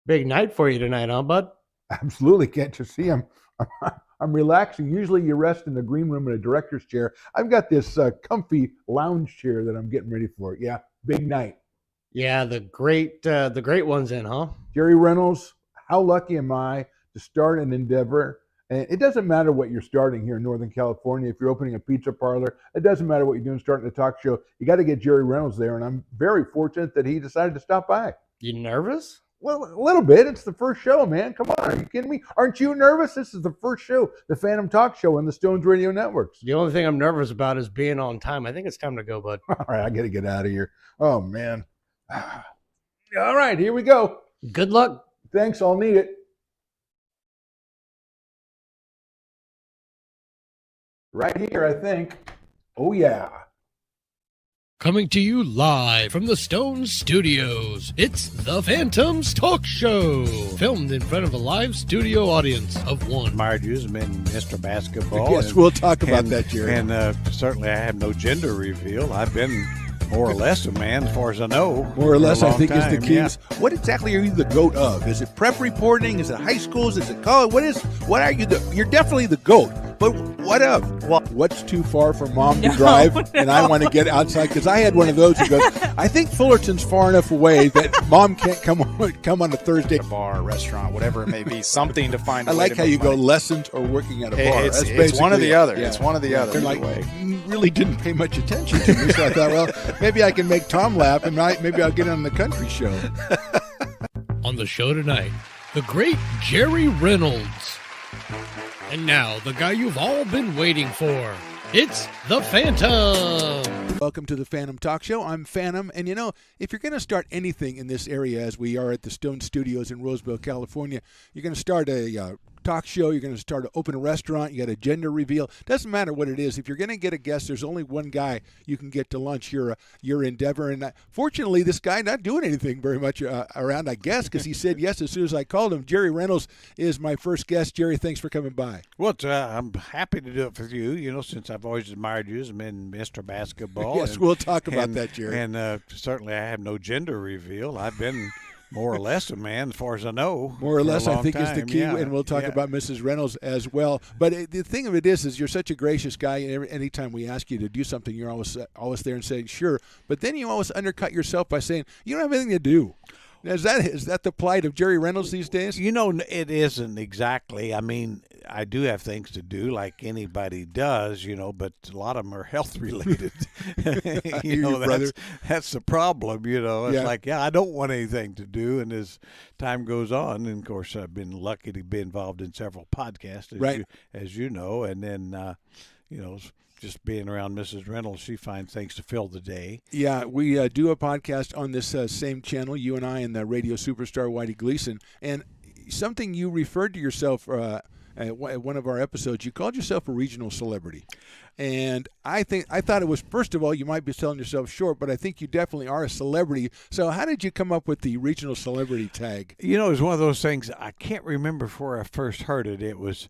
Big night for you tonight, huh, bud? Absolutely. Can't you see I'm relaxing. Usually you rest in the green room in a director's chair. I've got this comfy lounge chair that I'm getting ready for. Yeah, big night. Yeah, the great one's in, huh? Jerry Reynolds, how lucky am I to start an endeavor? And it doesn't matter what you're starting here in Northern California. If you're opening a pizza parlor, it doesn't matter what you're doing starting a talk show. You got to get Jerry Reynolds there. And I'm very fortunate that he decided to stop by. You nervous? Well, a little bit. It's the first show, man. Come on. Are you kidding me? Aren't you nervous? This is the first show, the Phantom Talk Show on the Stones Radio Networks. The only thing I'm nervous about is being on time. I think it's time to go, bud. All right, I got to get out of here. Oh, man. All right, here we go. Good luck. Thanks. I'll need it. Right here, I think. Oh, yeah. Coming to you live from the Stones Studios, it's the Phantoms Talk Show, filmed in front of a live studio audience of one. Admired you as Mr. Basketball. Yes, we'll talk about that, Jerry. And certainly I have no gender reveal. I've been more or less a man as far as I know. More or less, I think, is the key. Yeah. What exactly are you the GOAT of? Is it prep reporting? Is it high schools? Is it college? What are you? You're definitely the GOAT. But what of? What's too far for Mom to drive? No. And I want to get outside because I had one of those who goes, I think Fullerton's far enough away that Mom can't come on a Thursday. A bar, restaurant, whatever it may be, something to find. I like how you go lessons or working at a bar. It's one or the other. Yeah. It's one or the other. Like, really didn't pay much attention to me, so I thought, well, maybe I can make Tom laugh, and maybe I'll get on the country show. On the show tonight, the Great Jerry Reynolds. And now, the guy you've all been waiting for. It's the Phantom. Welcome to the Phantom Talk Show. I'm Phantom, and if you're going to start anything in this area, as we are at the Stone Studios in Roseville, California, you're going to start a talk show, you're going to open a restaurant, you got a gender reveal. Doesn't matter what it is. If you're going to get a guest, there's only one guy you can get to lunch. Your endeavor, and fortunately, this guy not doing anything very much around, I guess, because he said yes as soon as I called him. Jerry Reynolds is my first guest. Jerry, thanks for coming by. Well, I'm happy to do it for you. Since I've always admired you as Mr. Basketball. Yes, we'll talk about that, Jerry. And certainly, I have no gender reveal. I've been more or less a man, as far as I know. More or less, I think, is the key, yeah. And we'll talk about Mrs. Reynolds as well. But the thing of it is you're such a gracious guy, and anytime we ask you to do something, you're always there and saying, sure. But then you always undercut yourself by saying, you don't have anything to do. Is that the plight of Jerry Reynolds these days? It isn't exactly. I mean, I do have things to do like anybody does, but a lot of them are health related. That's the problem, It's like, I don't want anything to do. And as time goes on, and of course, I've been lucky to be involved in several podcasts, as you know, and then, just being around Mrs. Reynolds, she finds things to fill the day. Yeah, we do a podcast on this same channel, you and I and the radio superstar Whitey Gleason. And something you referred to yourself at one of our episodes, you called yourself a regional celebrity. And I thought it was, first of all, you might be selling yourself short, but I think you definitely are a celebrity. So how did you come up with the regional celebrity tag? It was one of those things, I can't remember where I first heard it. It was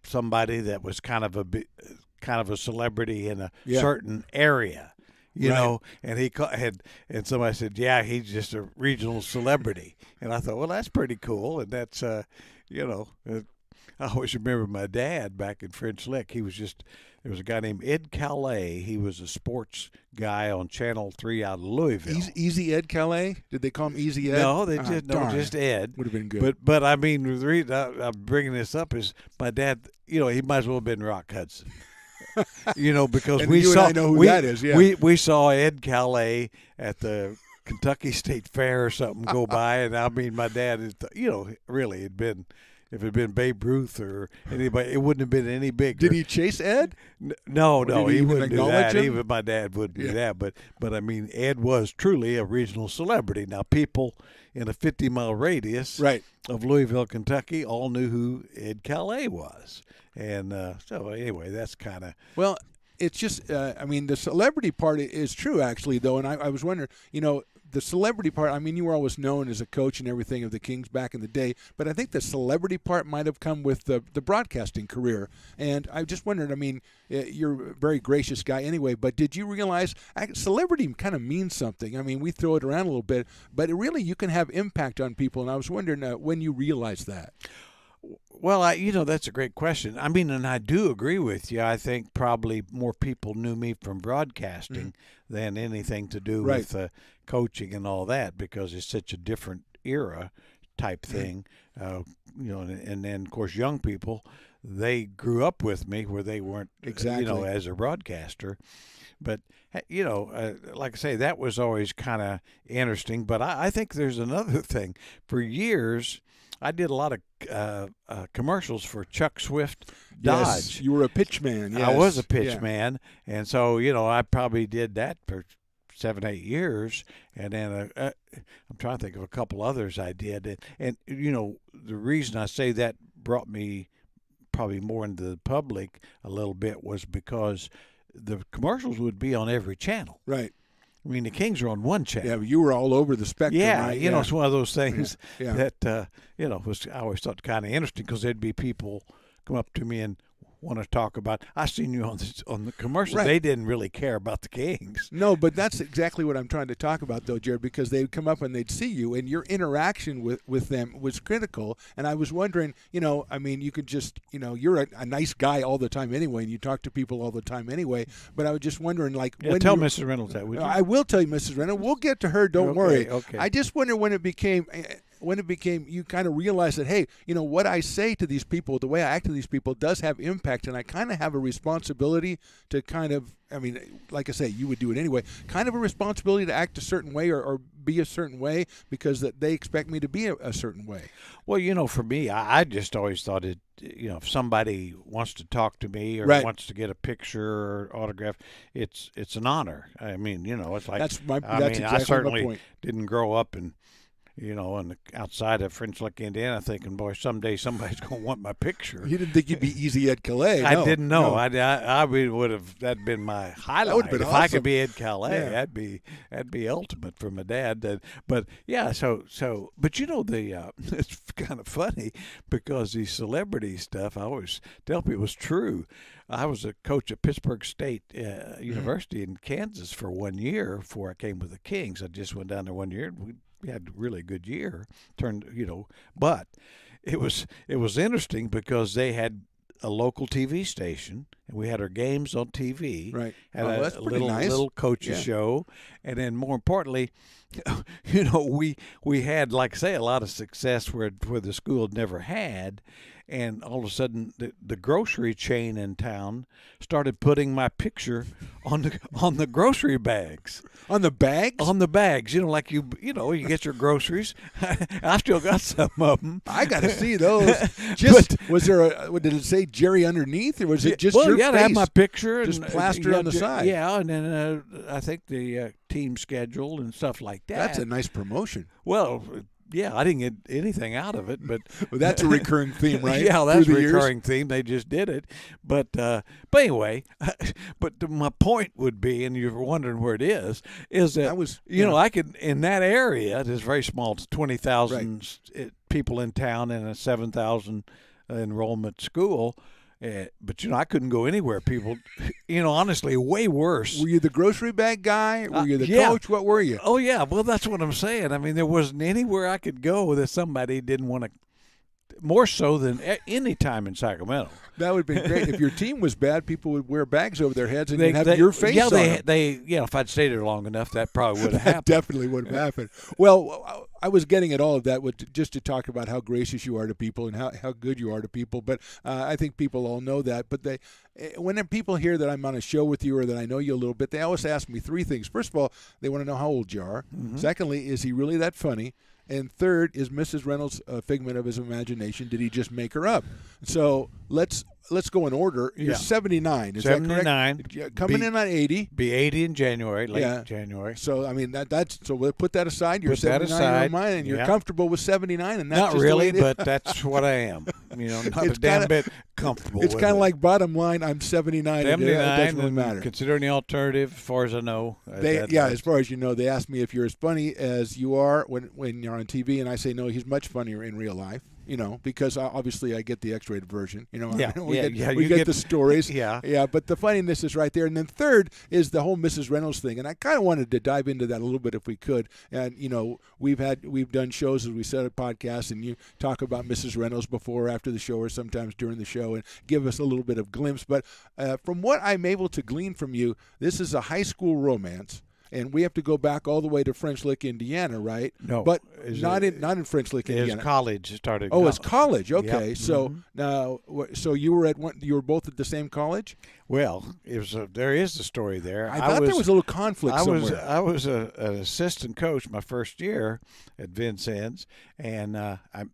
somebody that was kind of a celebrity in a certain area, and he and somebody said, yeah, he's just a regional celebrity. And I thought, well, that's pretty cool. And that's, I always remember my dad back in French Lick. There was a guy named Ed Calais. He was a sports guy on Channel 3 out of Louisville. Easy Ed Calais? Did they call him Easy Ed? No, just Ed. Would have been good. But I mean, the reason I'm bringing this up is my dad, he might as well have been Rock Hudson. Because I know who that is, yeah. We saw Ed Calais at the Kentucky State Fair or something go by, and I mean, my dad is, really had been. If it had been Babe Ruth or anybody, it wouldn't have been any bigger. Did he chase Ed? No, he wouldn't do that. Him? Even my dad wouldn't do that. But I mean, Ed was truly a regional celebrity. Now, people in a 50-mile radius of Louisville, Kentucky, all knew who Ed Calais was. And so anyway, that's kind of... Well, it's just, the celebrity part is true, actually, though. And I was wondering, the celebrity part, I mean, you were always known as a coach and everything of the Kings back in the day, but I think the celebrity part might have come with the broadcasting career. And I just wondered, I mean, you're a very gracious guy anyway, but did you realize celebrity kind of means something? I mean, we throw it around a little bit, but really you can have impact on people, and I was wondering when you realized that. Well, that's a great question. I mean, and I do agree with you. I think probably more people knew me from broadcasting than anything to do with coaching and all that, because it's such a different era type thing. And then, of course, young people, they grew up with me where they weren't, exactly, as a broadcaster. But, like I say, that was always kind of interesting. But I think there's another thing. For years, I did a lot of commercials for Chuck Swift Dodge. Yes, you were a pitch man. Yes. I was a pitch man. And so, I probably did that for 7-8 years. And then I'm trying to think of a couple others I did. And the reason I say that brought me probably more into the public a little bit was because the commercials would be on every channel. Right. I mean, the Kings are on one channel. Yeah, but you were all over the spectrum. Yeah, right? it's one of those things that was I always thought kind of interesting, because there'd be people come up to me and want to talk about, I seen you on the commercial. Right. They didn't really care about the Kings. No, but that's exactly what I'm trying to talk about, though, Jared, because they would come up and they'd see you, and your interaction with them was critical. And I was wondering, I mean, you could just, you're a nice guy all the time anyway, and you talk to people all the time anyway. But I was just wondering, like, tell Mrs. Reynolds that, would you? I will tell you, Mrs. Reynolds. We'll get to her. Don't worry. Okay. I just wonder when it became you kind of realize that, hey, what I say to these people, the way I act to these people does have impact, and I kind of have a responsibility to kind of, I mean, like I say, you would do it anyway, kind of a responsibility to act a certain way or be a certain way, because that they expect me to be a certain way. Well, for me, I just always thought it, if somebody wants to talk to me or wants to get a picture or autograph, it's an honor. I mean, it's like, exactly I certainly my point. Didn't grow up and on the outside of French Lick, Indiana, thinking, boy, someday somebody's going to want my picture. You didn't think you'd be Easy Ed Calais. I didn't know. No. I would have, that'd been my highlight. That would have been if awesome. I could be Ed Calais, Yeah. that'd be ultimate for my dad. But yeah, so but it's kind of funny, because the celebrity stuff, I always tell people, is true. I was a coach at Pittsburgh State University in Kansas for 1 year before I came with the Kings. I just went down there 1 year, and we had a really good year. But it was interesting because they had a local TV station, and we had our games on TV. Right. Had that's pretty nice. Little coaches show, and then more importantly, we had, like I say, a lot of success where the school had never had. And all of a sudden, the grocery chain in town started putting my picture on the grocery bags. On the bags? On the bags. Like you get your groceries. I still got some of them. I got to see those. Was there did it say Jerry underneath, or was it just your face? To have my picture. Just plastered on the side. Yeah, and then I think the team schedule and stuff like that. That's a nice promotion. Well, yeah, I didn't get anything out of it, but well, that's a recurring theme, right? Yeah, that's a recurring years? theme. They just did it, but anyway, but my point would be, and you're wondering where it is that was I could, in that area, it's very small. It's 20,000 people in town in a 7,000 enrollment school. But I couldn't go anywhere. People, honestly, way worse. Were you the grocery bag guy? Were you the coach? What were you? Oh yeah, well that's what I'm saying. I mean, there wasn't anywhere I could go that somebody didn't want to. More so than any time in Sacramento. That would have been great. If your team was bad, people would wear bags over their heads and you'd have your face on them. If I'd stayed there long enough, that probably would have happened. Definitely would have happened. Well, I was getting at all of that just to talk about how gracious you are to people and how good you are to people. But I think people all know that. But when people hear that I'm on a show with you or that I know you a little bit, they always ask me three things. First of all, they want to know how old you are. Mm-hmm. Secondly, is he really that funny? And third, is Mrs. Reynolds a figment of his imagination? Did he just make her up? So let's let's go in order. You're 79. Is 79. that correct? Coming in on 80. Be 80 in January, late January. So I mean that's so we'll put that aside. You're Put that 79 aside. on mine, and you're comfortable with 79, and that's not just really, the way it is. but that's what I am. Not It's a damn kinda- bit comfortable. It's with kind of it. like bottom line. I'm 79. 79. It doesn't really and matter. Considering the alternative, as far as I know. As far as you know, they asked me if you're as funny as you are when you're on TV, and I say no. He's much funnier in real life. Because obviously I get the X-rated version. We get the stories. Yeah. But the funniness is right there. And then third is the whole Mrs. Reynolds thing, and I kind of wanted to dive into that a little bit if we could. And we've done shows, as we said, at podcasts, and you talk about Mrs. Reynolds before, after the show, or sometimes during the show, and give us a little bit of glimpse. But from what I'm able to glean from you, this is a high school romance. And we have to go back all the way to French Lick, Indiana, right? No, but not in French Lick, Indiana. It's college. It started. Oh, it's college. Okay, Yep. so now, so you were you were both at the same college? Well, there is a story there. I thought there was a little conflict somewhere. I was an assistant coach my first year at Vincennes, and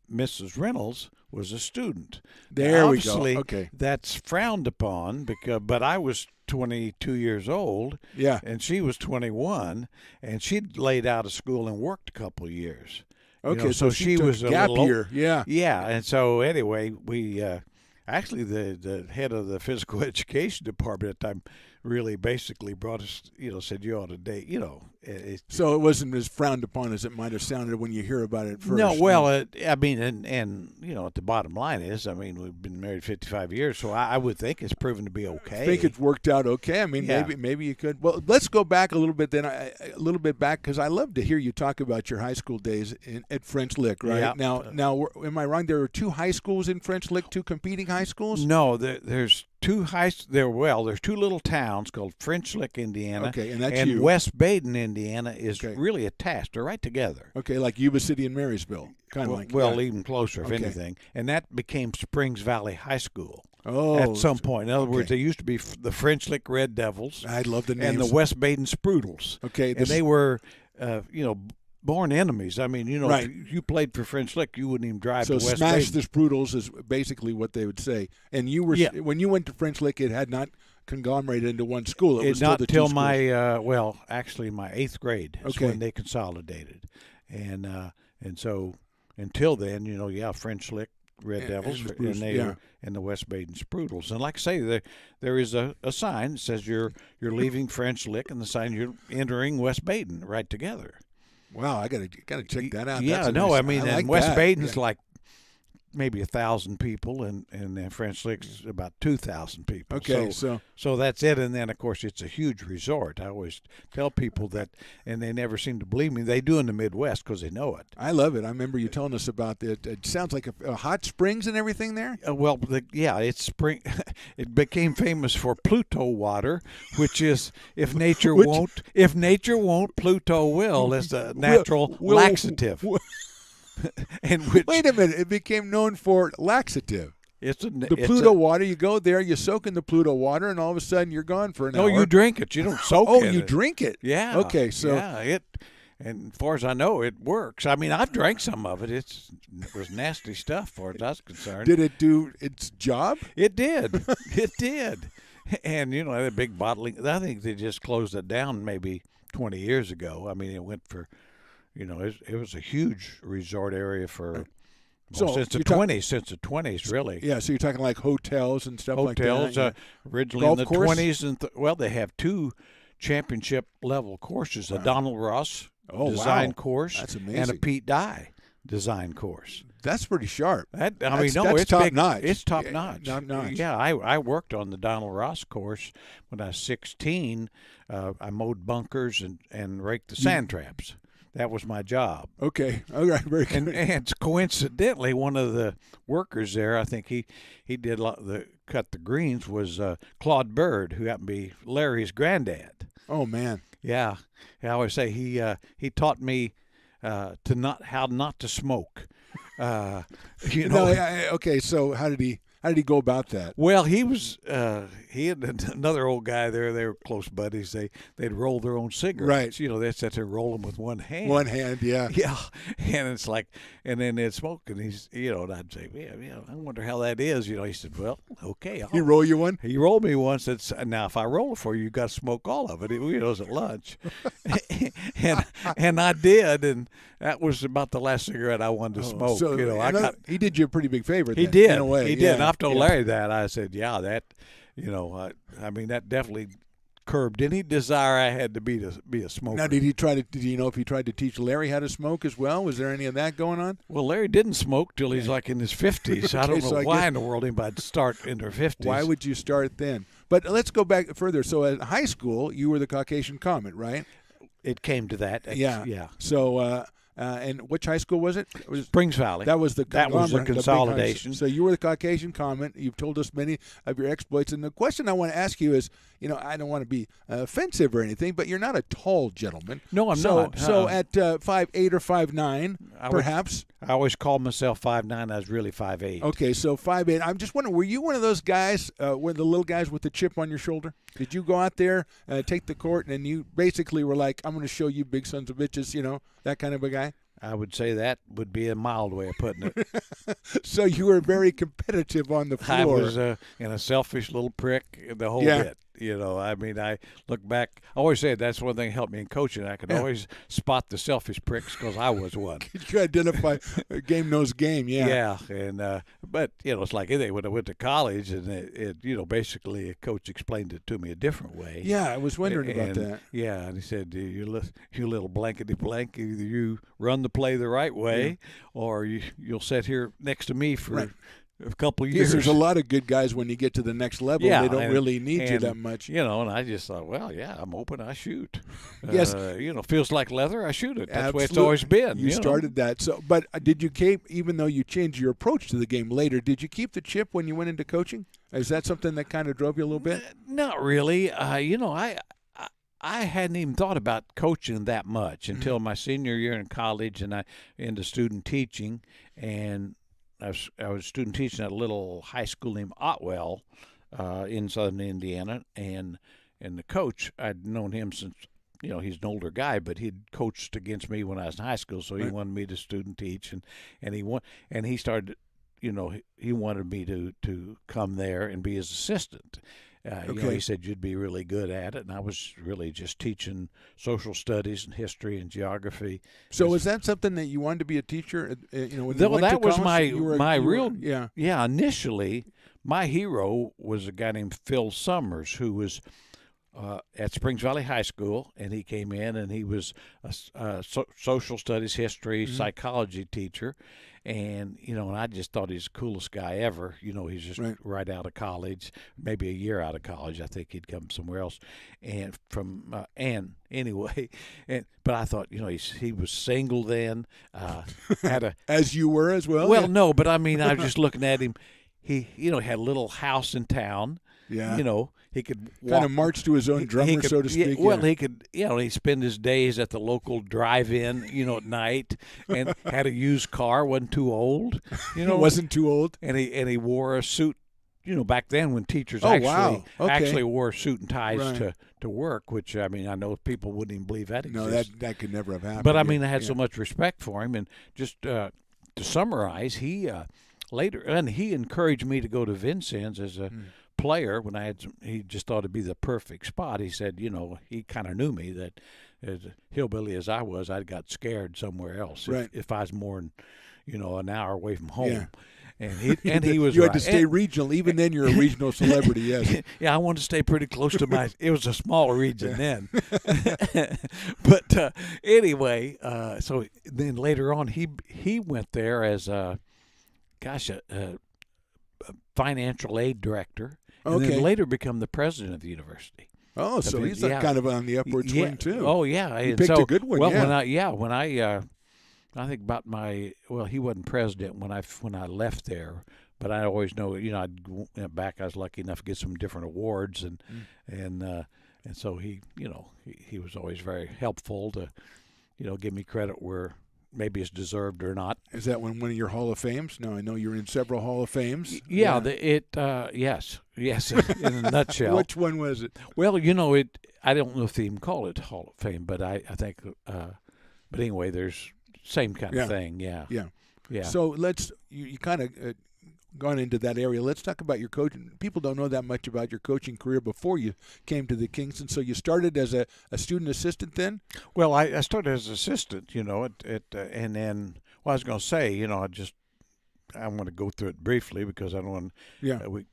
Mrs. Reynolds was a student. There we go. Obviously, Okay, that's frowned upon but I was 22 years old, and she was 21, and she'd laid out of school and worked a couple of years. Okay, so she took was a gap little year. Yeah, and so anyway, we actually the head of the physical education department at the time really basically brought us, said you ought to date, So it wasn't as frowned upon as it might have sounded when you hear about it first. No, well, and the bottom line is, we've been married 55 years, so I would think it's proven to be okay. I think it's worked out okay. Maybe you could. Well, let's go back a little bit then, because I love to hear you talk about your high school days at French Lick, right? Yeah. Now, am I wrong? There are two high schools in French Lick, two competing high schools? No, there's there's two little towns called French Lick, Indiana, and that's and you. West Baden, Indiana is really attached. They're right together. Okay, like Yuba City and Marysville, kind of even closer, if anything. And that became Springs Valley High School. Oh, at some point. In other words, they used to be the French Lick Red Devils. I love the names. And the West Baden Sprudels. Okay, and they were, born enemies. Right. If you played for French Lick, you wouldn't even drive to West Baden. So smash the Sprudels is basically what they would say. And you were when you went to French Lick, it had not conglomerated into one school. It was not till my actually my 8th grade. That's when they consolidated, and so until then, French Lick Red Devils, and they were in the West Baden Sprudels. And like I say, there is a sign that says you're leaving French Lick, and the sign you're entering West Baden, right together. Wow, I gotta check that out. Yeah, and West Baden's like maybe 1,000 people, and French Lick's about 2,000 people. Okay, so that's it. And then of course it's a huge resort. I always tell people that, and they never seem to believe me. They do in the Midwest because they know it. I love it. I remember you telling us about it. It sounds like a hot springs and everything there. It's spring. It became famous for Pluto water, which is if nature won't, Pluto will. It's a natural laxative. Wait a minute! It became known for laxative. The Pluto water. You go there, you soak in the Pluto water, and all of a sudden you're gone for an hour. No, you drink it. You don't soak. You drink it. Yeah. Okay. So and as far as I know, it works. I've drank some of it. It was nasty stuff, as far as I was concerned. Did it do its job? It did. It did. And that big bottling. I think they just closed it down maybe 20 years ago. It went for. It was a huge resort area for since the 20s, really. Yeah, so you're talking like hotels and stuff like that. Hotels, originally Golf in the course? 20s. And they have two championship-level courses, a Donald Ross design course. That's amazing. And a Pete Dye design course. That's pretty sharp. That's it's top notch. It's top notch. Top notch. Yeah, I worked on the Donald Ross course when I was 16. I mowed bunkers and raked the sand traps. That was my job. Okay. All right. Very good. And coincidentally, one of the workers there, I think he did cut the greens, was Claude Bird, who happened to be Larry's granddad. Oh man. Yeah. I always say he taught me how not to smoke. Okay. So how did he? How did he go about that? Well, he had another old guy there. They were close buddies. They'd roll their own cigarettes. Right. You know, they'd sit there and roll them with one hand. One hand, yeah. Yeah, and it's like, and then they'd smoke, and he's, you know, and I'd say, yeah, I wonder how that is. You know, he said, well, okay. He roll you one? He rolled me once. It's, now, if I roll it for you, you got to smoke all of it. It was at lunch, and I did, and that was about the last cigarette I wanted to smoke. So, you know, he did you a pretty big favor. He then, did. in a way. He did. Yeah. And I've told Larry that. I said, yeah, that, you know, I mean, that definitely curbed any desire I had to be a smoker. Now, did you know if he tried to teach Larry how to smoke as well? Was there any of that going on? Well, Larry didn't smoke till he's like in his 50s. I don't know why in the world anybody'd start in their 50s. Why would you start then? But let's go back further. So at high school, you were the Caucasian Comet, right? It came to that. Yeah. So, and which high school was it? It was Springs Valley. That was the consolidation. So you were the Caucasian Comet. You've told us many of your exploits. And the question I want to ask you is, you know, I don't want to be offensive or anything, but you're not a tall gentleman. No, I'm not. So at 5'8" or 5'9", perhaps? I always called myself 5'9". I was really 5'8". Okay, so 5'8". I'm just wondering, were you one of those guys, one of the little guys with the chip on your shoulder? Did you go out there, take the court, and you basically were like, I'm going to show you big sons of bitches, you know, that kind of a guy? I would say that would be a mild way of putting it. So you were very competitive on the floor. I was in a selfish little prick the whole bit. You know, I mean, I look back. I always say that's one thing that helped me in coaching. I could always spot the selfish pricks because I was one. You identify game knows game, yeah. And but you know, it's like when I went to college, and it you know, basically a coach explained it to me a different way. Yeah, I was wondering about that. Yeah, and he said, you little blankety blank, either you run the play the right way, or you'll sit here next to me for a couple of years. There's a lot of good guys when you get to the next level. Yeah, they don't really need you that much. You know, and I just thought, well, yeah, I'm open, I shoot. Yes. You know, feels like leather, I shoot it. That's the way it's Absolutely. always been. You started that. So, but did you keep, even though you changed your approach to the game later, did you keep the chip when you went into coaching? Is that something that kind of drove you a little bit? Not really. You know, I hadn't even thought about coaching that much until my senior year in college, and I into student teaching, and I was student teaching at a little high school named Otwell in southern Indiana, and the coach, I'd known him since, you know, he's an older guy, but he'd coached against me when I was in high school, so he wanted me to student teach, and he started, you know, he wanted me to come there and be his assistant. You know, he said you'd be really good at it, and I was really just teaching social studies and history and geography. So was that something that you wanted to be a teacher? You know, when that was my initially, my hero was a guy named Phil Summers, who was at Springs Valley High School, and he came in and he was a social studies, history, psychology teacher. And, you know, and I just thought he's the coolest guy ever. You know, he's just right out of college, maybe a year out of college. I think he'd come somewhere else. And anyway, but I thought, you know, he was single then. Had a as you were as well. Well, no, but I mean, I was just looking at him. He, you know, had a little house in town. Yeah. You know, he could kind of march to his own drummer, so to speak. Well, he could, you know, he'd spend his days at the local drive-in, you know, at night, and had a used car, wasn't too old. You know, he wasn't too old. And he wore a suit, you know, back then when teachers actually wore suit and ties to work, which, I mean, I know people wouldn't even believe that exists. No, that could never have happened. But, I mean, I had so much respect for him. And just to summarize, he later, and he encouraged me to go to Vincennes as a player when he just thought it'd be the perfect spot. He said, you know, he kind of knew me that as hillbilly as I was, I got scared somewhere else if I was more than, you know, an hour away from home. And he was you had to stay regional. Even then, you're a regional celebrity, yes. Yeah, I wanted to stay pretty close to it was a smaller region then. But anyway, so then later on, he went there as a financial aid director, and then later become the president of the university. Oh, so he's kind of on the upward swing too. Oh, yeah. He picked a good one. Well, when I think about he wasn't president when I left there, but I always know, you know, I'd back. I was lucky enough to get some different awards, and so he, you know, he was always very helpful to, you know, give me credit where, maybe it's deserved or not. Is that one of your Hall of Fames? No, I know you're in several Hall of Fames. Yeah. Yes, in a nutshell. Which one was it? Well, I don't know if they even call it Hall of Fame, but I think, but anyway, there's same kind of thing. Yeah. So you kind of gone into that area. Let's talk about your coaching. People don't know that much about your coaching career before you came to the Kingston. So you started as a student assistant then? Well, I started as an assistant, and then, I was going to say, I'm going to go through it briefly because I don't want, we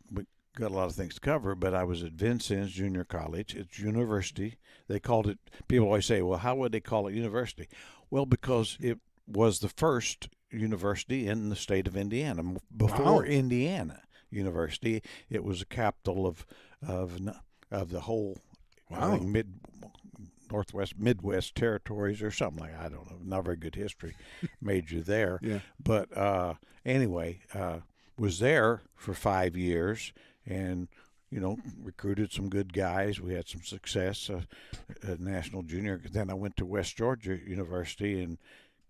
got a lot of things to cover, but I was at Vincennes Junior College. It's university. They called it, people always say, well, how would they call it university? Well, because it was the first university in the state of Indiana. Before Indiana University, it was the capital of the whole Northwest Midwest territories or something like that. I don't know. Not very good history major there. But anyway, was there for 5 years and recruited some good guys. We had some success at National Junior. Then I went to West Georgia University in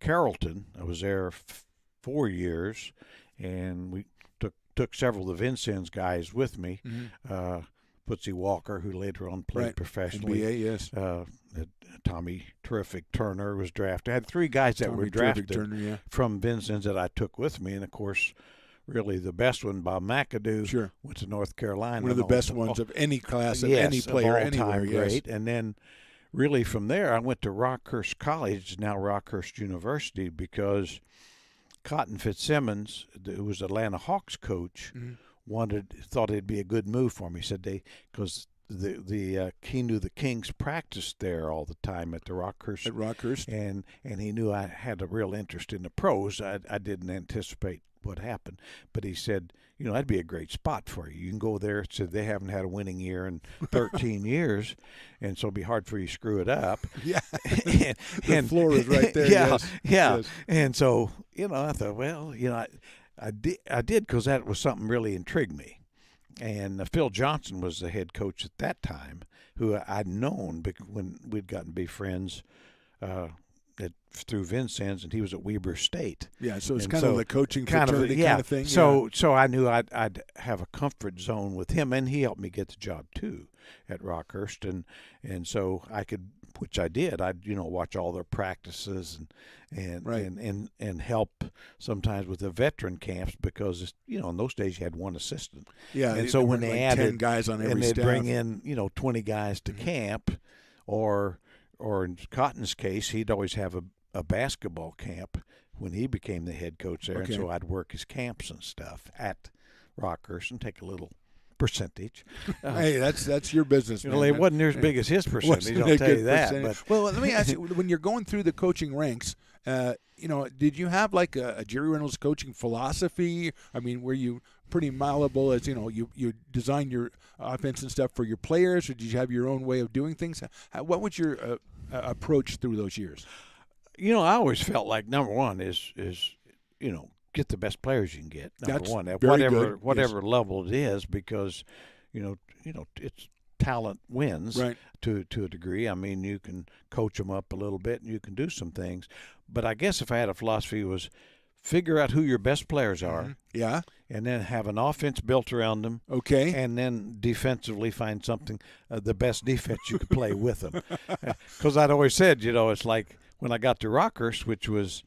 Carrollton. I was there 4 years, and we took several of the Vincennes guys with me. Footsy Walker, who later on played professionally. NBA, yes. Tommy Terrific Turner was drafted. I had 3 guys that were drafted from Vincennes that I took with me, and of course, really the best one, Bob McAdoo, went to North Carolina. One of the best ones of any class, of any player, anywhere. Great. And then really from there, I went to Rockhurst College, now Rockhurst University, because Cotton Fitzsimmons, who was Atlanta Hawks coach, thought it'd be a good move for me. He said because he knew the Kings practiced there all the time at the Rockhurst. At Rockhurst. And he knew I had a real interest in the pros. I didn't anticipate what happened, but he said, that'd be a great spot for you. You can go there. So they haven't had a winning year in 13 years, and so it'll be hard for you to screw it up. Yeah, and the floor is right there. Yeah. And so I thought, well, I did because that was something really intrigued me. And Phil Johnson was the head coach at that time, who I'd known when we'd gotten to be friends through Vincennes, and he was at Weber State. Yeah, so it's kind of the coaching fraternity kind of thing. So I knew I'd have a comfort zone with him, and he helped me get the job too at Rockhurst, and so I could, which I did. I'd watch all their practices and help sometimes with the veteran camps because in those days you had one assistant. Yeah, and so when they added 10 guys on every and they'd staff. bring in 20 guys to camp, or in Cotton's case, he'd always have a basketball camp when he became the head coach there, and so I'd work his camps and stuff at Rockhurst and take a little percentage. Hey, that's your business, man. It wasn't near as big as his percentage, I'll tell you that. But. Well, let me ask you, when you're going through the coaching ranks, did you have like a Jerry Reynolds coaching philosophy? I mean, were you pretty malleable as, you design your offense and stuff for your players, or did you have your own way of doing things? What was your approach through those years? I always felt like number one is get the best players you can get. Number one, at whatever level it is, because it's talent wins to a degree. I mean, you can coach them up a little bit, and you can do some things. But I guess if I had a philosophy, it was figure out who your best players are. Yeah. And then have an offense built around them. Okay. And then defensively find something, the best defense you could play with them. Because I'd always said, it's like when I got to Rockhurst, which was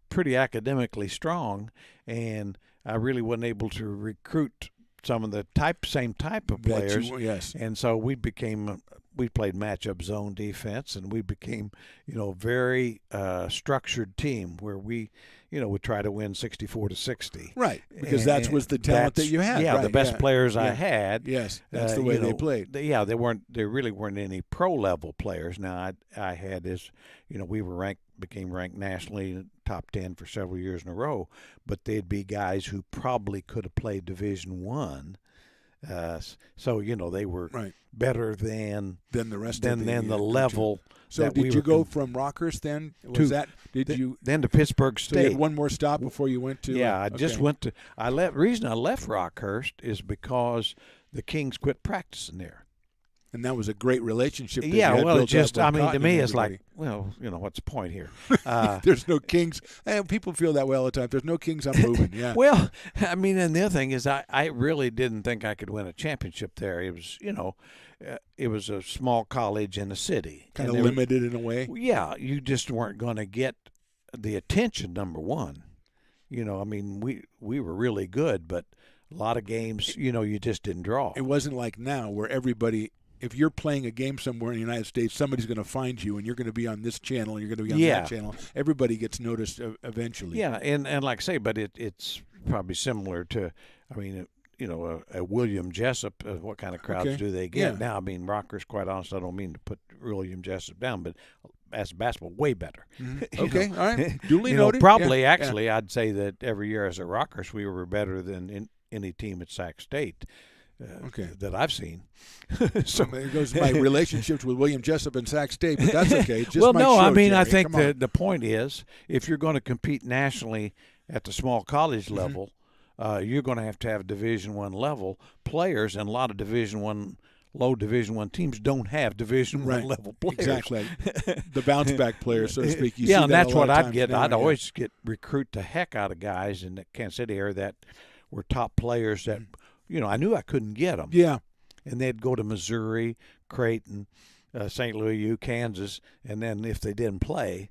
pretty academically strong, and I really wasn't able to recruit some of the same type of players. Yes. And so we played matchup zone defense, and we became, very structured team where we, would try to win 64-60. Right, because that was the talent that you had. Yeah, the best players I had. Yes, that's the way they played. They really weren't any pro level players. Now I had we became ranked nationally top 10 for several years in a row, but they'd be guys who probably could have played Division I. So they were better than the rest than the level. So did you go from Rockhurst then? Then to Pittsburgh State? So you had one more stop before you went to. Yeah, I just went to. Reason I left Rockhurst is because the Kings quit practicing there. And that was a great relationship. That Yeah, you had well, built up with to Cotton me, and it's like, everybody. well, what's the point here? There's no kings. And people feel that way all the time. There's no kings, I'm moving. Yeah. Well, and the other thing is I really didn't think I could win a championship there. It was, it was a small college in a city. Kind of limited in a way. Yeah, you just weren't going to get the attention, number one. We were really good, but a lot of games, you just didn't draw. It wasn't like now where everybody, if you're playing a game somewhere in the United States, somebody's going to find you and you're going to be on this channel and you're going to be on that channel. Everybody gets noticed eventually. Yeah, and like I say, but it's probably similar to, a William Jessup. What kind of crowds do they get now? Rockers, quite honest, I don't mean to put William Jessup down, but as basketball, way better. Mm-hmm. Okay, all right. Duly noted. Probably, actually, I'd say that every year as a Rockers, we were better than any team at Sac State. That I've seen. So there goes my relationships with William Jessup and Sac State, but that's okay. It's just well, my no, show, Jerry. I think the point is, if you're going to compete nationally at the small college level, you're going to have Division I level players, and a lot of low Division I teams don't have Division I level players. Exactly. The bounce back players, so to speak. You see and that that's what I'd get. I'd always recruit the heck out of guys in the Kansas City area that were top players that, I knew I couldn't get them. Yeah. And they'd go to Missouri, Creighton, St. Louis U, Kansas, and then if they didn't play,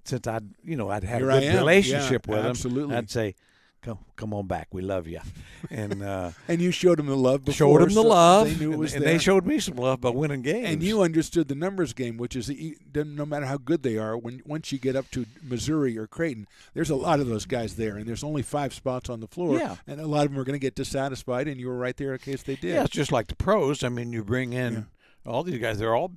since I'd had a good relationship with them, I'd say, Come on back. We love you, and you showed them the love before. Showed them the love, they knew it was and there. they showed me some love by winning games. And you understood the numbers game, which is no matter how good they are, once you get up to Missouri or Creighton, there's a lot of those guys there, and there's only 5 spots on the floor, and a lot of them are going to get dissatisfied, and you were right there in case they did. Yeah, it's just like the pros. You bring in all these guys; they're all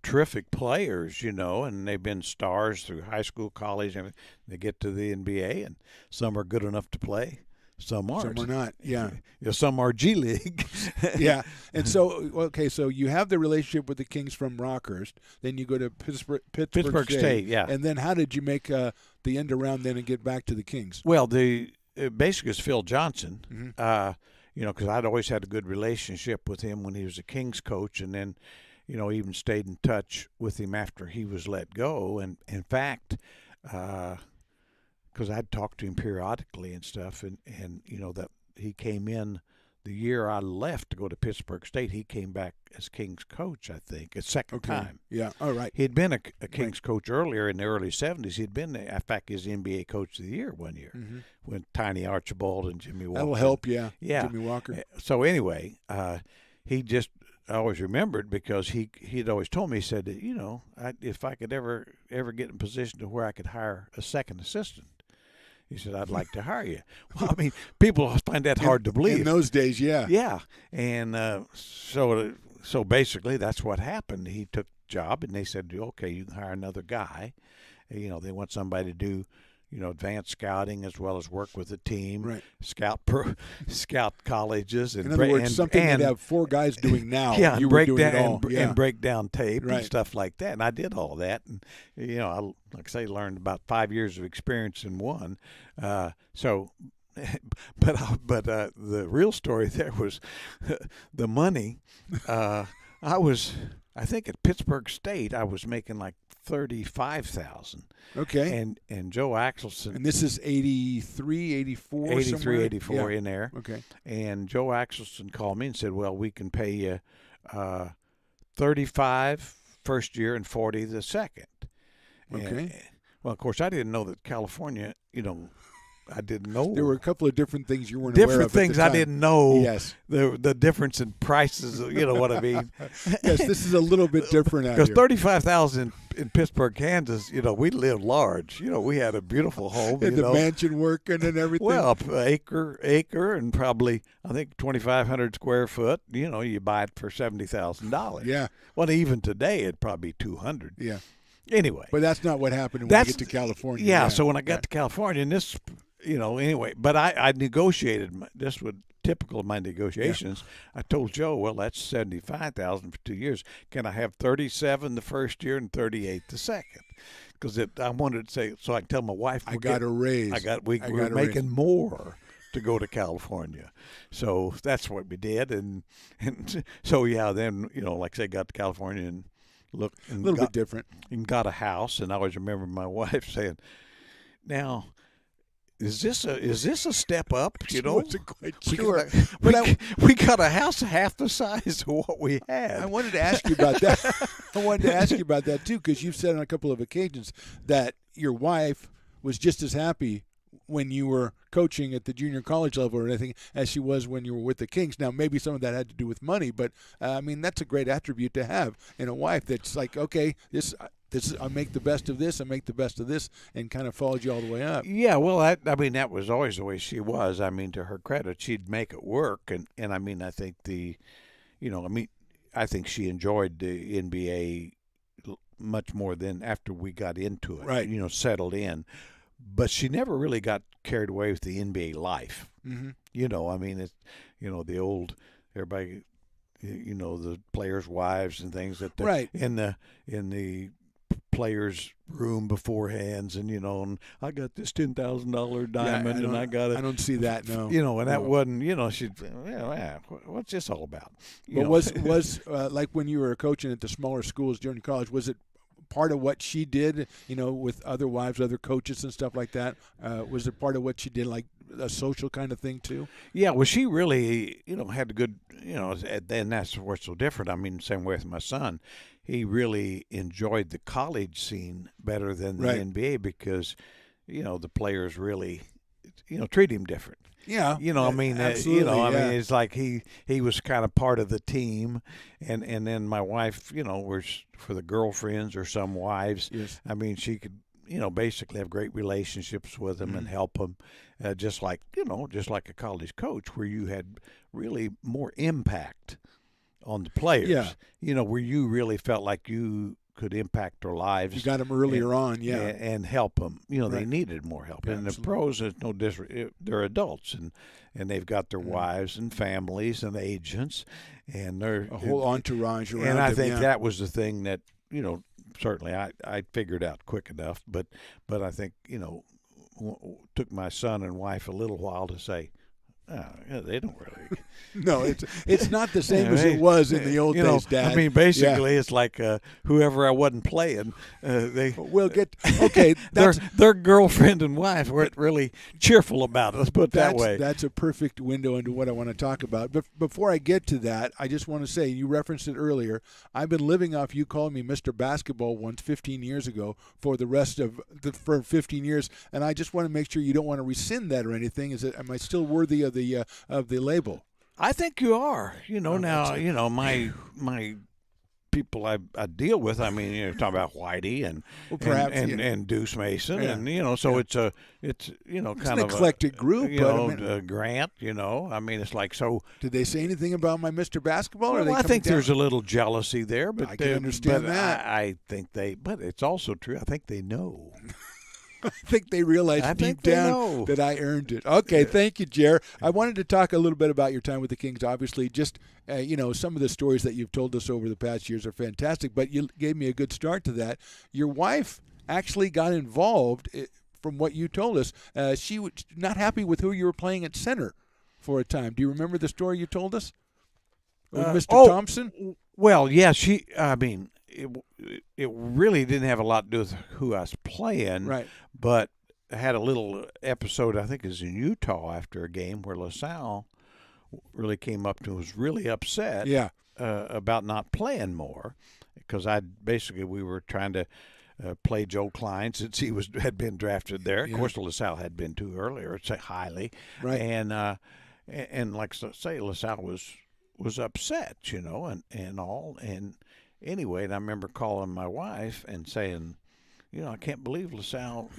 terrific players, and they've been stars through high school, college, and they get to the NBA, and some are good enough to play, some aren't. Some are not. Yeah. Some are G League. Yeah. And so you have the relationship with the Kings from Rockhurst, then you go to Pittsburgh State. Yeah. And then how did you make the end around then and get back to the Kings? Well, basically it's Phil Johnson, because I'd always had a good relationship with him when he was a Kings coach, and then even stayed in touch with him after he was let go. And in fact, because I'd talked to him periodically and stuff, and that he came in the year I left to go to Pittsburgh State. He came back as Kings coach, I think, a second time. Yeah, all right. He'd been a Kings coach earlier in the early 70s. He'd been, in fact, his NBA Coach of the Year one year when Tiny Archibald and Jimmy Walker. That'll help, yeah. Jimmy Walker. So anyway, he just – I always remembered because he'd always told me, he said, if I could ever get in a position to where I could hire a second assistant, he said, I'd like to hire you. Well, people find that hard to believe. In those days, yeah. Yeah. And so basically that's what happened. He took the job, and they said, okay, you can hire another guy. They want somebody to do advanced scouting as well as work with the team, scout colleges, and in other words, something they'd have 4 guys doing now. Yeah, you break were doing down it all. and break down tape and stuff like that. And I did all that, and I like I say, learned about 5 years of experience in one. But the real story there was the money. I think at Pittsburgh State I was making like $35,000. Okay. And Joe Axelson. And this is 83, 84 83, 84 in there. Okay. And Joe Axelson called me and said, well, we can pay you $35 first year and $40 the second. Okay. And, well, of course, I didn't know that California, I didn't know. There were a couple of different things you weren't aware of. Different things I didn't know. Yes. The difference in prices, you know what I mean? Yes, this is a little bit different out here. Because $35,000 in Pittsburgh, Kansas, we lived large. We had a beautiful home. And the mansion working and everything. Well, acre, and probably, I think, 2,500 square foot. You buy it for $70,000. Yeah. Well, even today, it'd probably be $200,000. Yeah. Anyway. But that's not what happened when you get to California. Yeah, so when I got to California, and this, anyway, but I negotiated. This was typical of my negotiations. Yeah. I told Joe, well, that's $75,000 for 2 years. Can I have $37,000 the first year and $38,000 the second? Because I wanted to say, so I can tell my wife, I got a raise. We're making more. to go to California. So that's what we did, and so yeah, then like I say, got to California and looked and a little bit different, and got a house. And I always remember my wife saying, "Now, is this a step up? She wasn't quite sure. We got a house half the size of what we had." I wanted to ask you about that. I wanted to ask you about that too, because you've said on a couple of occasions that your wife was just as happy when you were coaching at the junior college level or anything as she was when you were with the Kings. Now, maybe some of that had to do with money, but I mean, that's a great attribute to have in a wife. That's like, okay, this I make the best of this, I make the best of this, and kind of followed you all the way up. Yeah, well, I mean, that was always the way she was. I mean, to her credit, she'd make it work, and I mean, I think I think she enjoyed the NBA much more than after we got into it, right? Settled in. But she never really got carried away with the NBA life. Mm-hmm. I mean, it's the old everybody, the players' wives and things that right in the players' room beforehand, and I got this $10,000 diamond, and I got it. I don't see that, no. And that wasn't, she'd, what's this all about? But was like when you were coaching at the smaller schools during college, was it part of what she did, with other wives, other coaches and stuff like that? Was it part of what she did, like a social kind of thing too? Yeah, well, she really, had a good, and that's what's so different. I mean, same way with my son. He really enjoyed the college scene better than the NBA because, the players really, treat him different. Yeah, I mean, absolutely, I mean, it's like he was kind of part of the team, and then my wife, was for the girlfriends or some wives. Yes. I mean, she could, basically have great relationships with them and help them, just like a college coach, where you had really more impact on the players. Yeah. Where you really felt like you could impact their lives. You got them earlier on, and help them. They Right. needed more help. Yeah, and absolutely. the pros, there's no they're adults, and they've got their wives and families and agents, and they're a whole entourage around And I them, think yeah. that was the thing that certainly I figured out quick enough, but I think took my son and wife a little while to say, they don't really. No, it's not the same as it was in the old days, Dad. I mean, basically, it's like whoever I wasn't playing, they will get okay. Their girlfriend and wife weren't really cheerful about it. Let's put it that way. That's a perfect window into what I want to talk about. But before I get to that, I just want to say, you referenced it earlier. I've been living off you calling me Mr. Basketball once 15 years ago for the rest of for 15 years, and I just want to make sure you don't want to rescind that or anything. Am I still worthy of the label? I think you are. Now, my people I deal with. I mean, you're talking about Whitey and and Deuce Mason, and so it's kind an of eclectic group. Grant. I mean, it's like so. Did they say anything about my Mr. Basketball? Well, or are they I think down? there's a little jealousy there, but I can understand that. I think but it's also true. I think they know. I think they realize deep down that I earned it. Okay, thank you, Jer. I wanted to talk a little bit about your time with the Kings. Obviously, just some of the stories that you've told us over the past years are fantastic, but you gave me a good start to that. Your wife actually got involved, from what you told us. She was not happy with who you were playing at center for a time. Do you remember the story you told us? With Mr. Thompson? Well, yeah, I mean, it really didn't have a lot to do with who I was playing, right? But I had a little episode, I think it was in Utah after a game, where LaSalle really came up to and was really upset about not playing more, because we were trying to play Joe Klein since he had been drafted there. Of course, LaSalle had been too earlier, say highly, right? And like say, LaSalle was upset, and all. And anyway, and I remember calling my wife and saying, I can't believe LaSalle,